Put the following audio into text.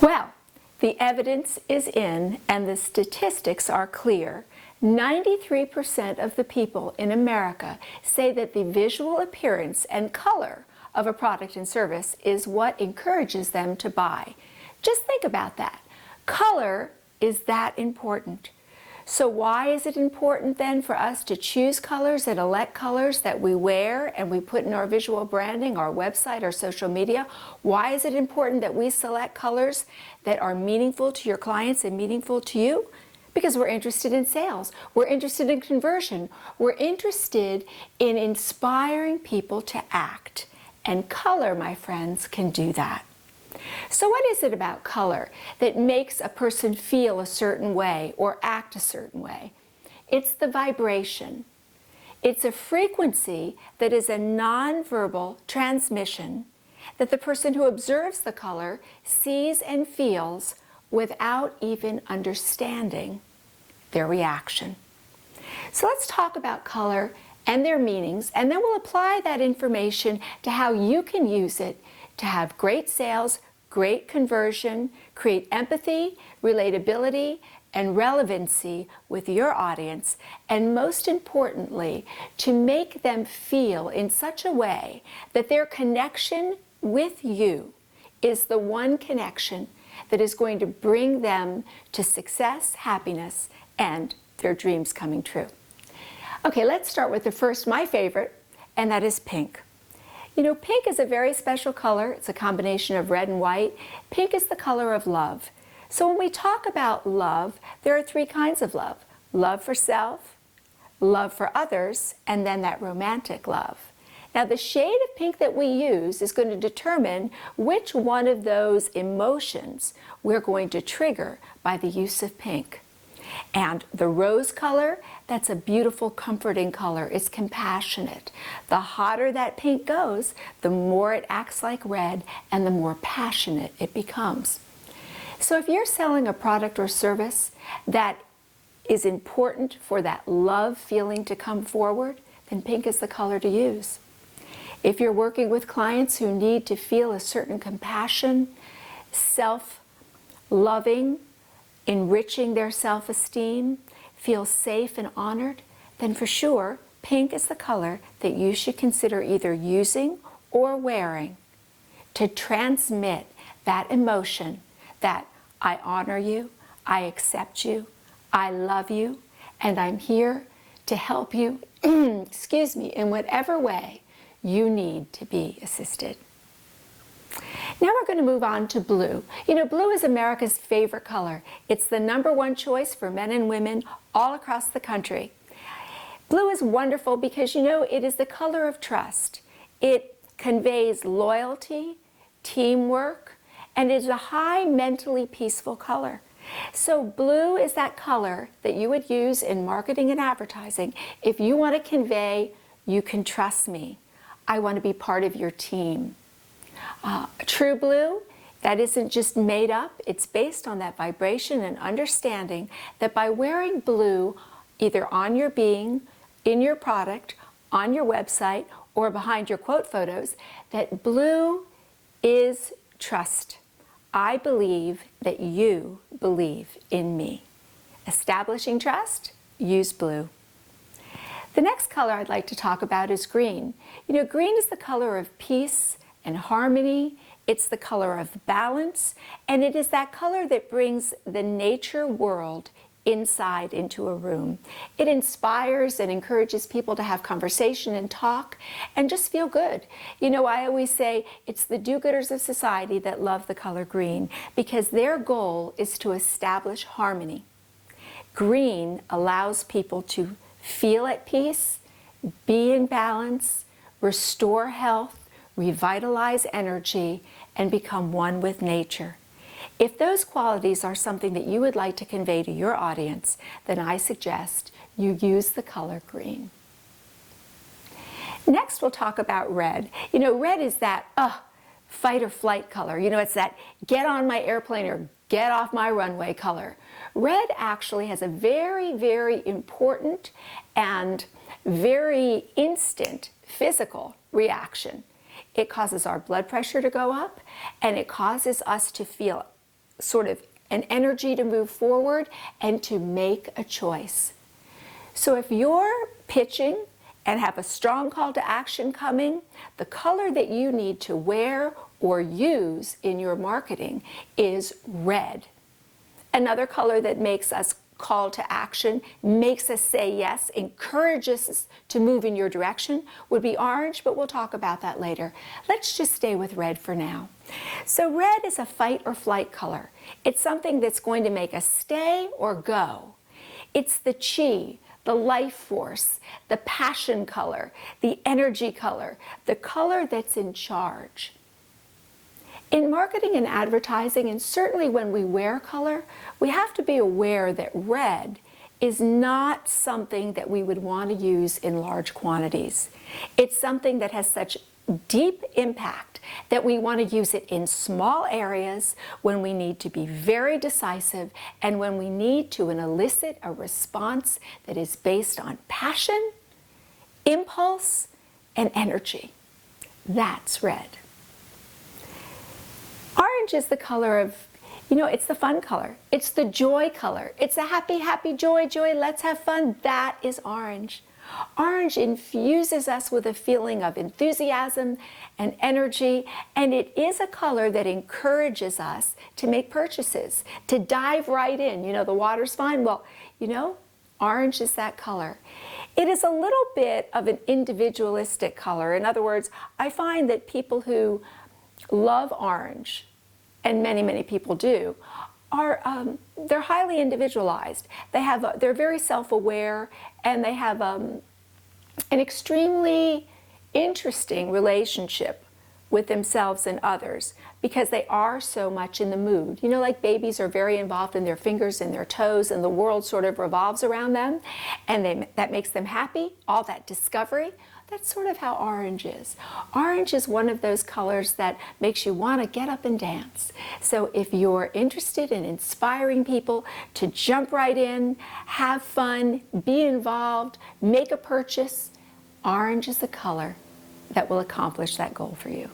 Well, the evidence is in and the statistics are clear. 93% of the people in America say that the visual appearance and color of a product and service is what encourages them to buy. Just think about that. Color is that important. So why is it important then for us to choose colors and elect colors that we wear and we put in our visual branding, our website, our social media? Why is it important that we select colors that are meaningful to your clients and meaningful to you? Because we're interested in sales, we're interested in conversion, we're interested in inspiring people to act. And color, my friends, can do that. So what is it about color that makes a person feel a certain way or act a certain way? It's the vibration. It's a frequency that is a nonverbal transmission that the person who observes the color sees and feels without even understanding their reaction. So let's talk about color and their meanings, and then we'll apply that information to how you can use it to have great sales, great conversion, create empathy, relatability, and relevancy with your audience, and most importantly, to make them feel in such a way that their connection with you is the one connection that is going to bring them to success, happiness, and their dreams coming true. Okay, let's start with the first, my favorite, and that is pink. You know, pink is a very special color. It's a combination of red and white. Pink is the color of love. So when we talk about love, there are three kinds of love. Love for self, love for others, and then that romantic love. Now the shade of pink that we use is going to determine which one of those emotions we're going to trigger by the use of pink. And the rose color, that's a beautiful, comforting color. It's compassionate. The hotter that pink goes, the more it acts like red and the more passionate it becomes. So if you're selling a product or service that is important for that love feeling to come forward, then pink is the color to use. If you're working with clients who need to feel a certain compassion, self-loving, enriching their self-esteem, feel safe and honored, then for sure, pink is the color that you should consider either using or wearing to transmit that emotion that I honor you, I accept you, I love you, and I'm here to help you, excuse me, in whatever way you need to be assisted. Now we're going to move on to blue. You know, blue is America's favorite color. It's the #1 choice for men and women all across the country. Blue is wonderful because, you know, it is the color of trust. It conveys loyalty, teamwork, and is a high mentally peaceful color. So blue is that color that you would use in marketing and advertising if you want to convey, you can trust me. I want to be part of your team. True blue, that isn't just made up, it's based on that vibration and understanding that by wearing blue either on your being, in your product, on your website, or behind your quote photos, that blue is trust. I believe that you believe in me. Establishing trust, use blue. The next color I'd like to talk about is green. You know, green is the color of peace and harmony. It's the color of balance, and it is that color that brings the nature world inside into a room. It inspires and encourages people to have conversation and talk and just feel good. You know, I always say it's the do-gooders of society that love the color green because their goal is to establish harmony. Green allows people to feel at peace, be in balance, restore health, revitalize energy, and become one with nature. If those qualities are something that you would like to convey to your audience, then I suggest you use the color green. Next, we'll talk about red. You know, red is that fight or flight color. You know, it's that get on my airplane or get off my runway color. Red actually has a very, very important and very instant physical reaction. It causes our blood pressure to go up, and it causes us to feel sort of an energy to move forward and to make a choice. So if you're pitching and have a strong call to action coming, the color that you need to wear or use in your marketing is red. Another color that makes us call to action, makes us say yes, encourages us to move in your direction would be orange, but we'll talk about that later. Let's just stay with red for now. So red is a fight or flight color. It's something that's going to make us stay or go. It's the chi, the life force, the passion color, the energy color, the color that's in charge. In marketing and advertising, and certainly when we wear color, we have to be aware that red is not something that we would want to use in large quantities. It's something that has such deep impact that we want to use it in small areas when we need to be very decisive and when we need to elicit a response that is based on passion, impulse, and energy. That's red. Orange is the color of, it's the fun color. It's the joy color. It's the happy, happy, joy, joy, let's have fun. That is orange. Orange infuses us with a feeling of enthusiasm and energy, and it is a color that encourages us to make purchases, to dive right in. The water's fine. Well, orange is that color. It is a little bit of an individualistic color. In other words, I find that people who love orange, and many, many people do, they're highly individualized. They're very self-aware, and they have an extremely interesting relationship with themselves and others because they are so much in the mood. Like babies are very involved in their fingers and their toes, and the world sort of revolves around them, and that makes them happy, all that discovery. That's sort of how orange is. Orange is one of those colors that makes you want to get up and dance. So if you're interested in inspiring people to jump right in, have fun, be involved, make a purchase, orange is the color that will accomplish that goal for you.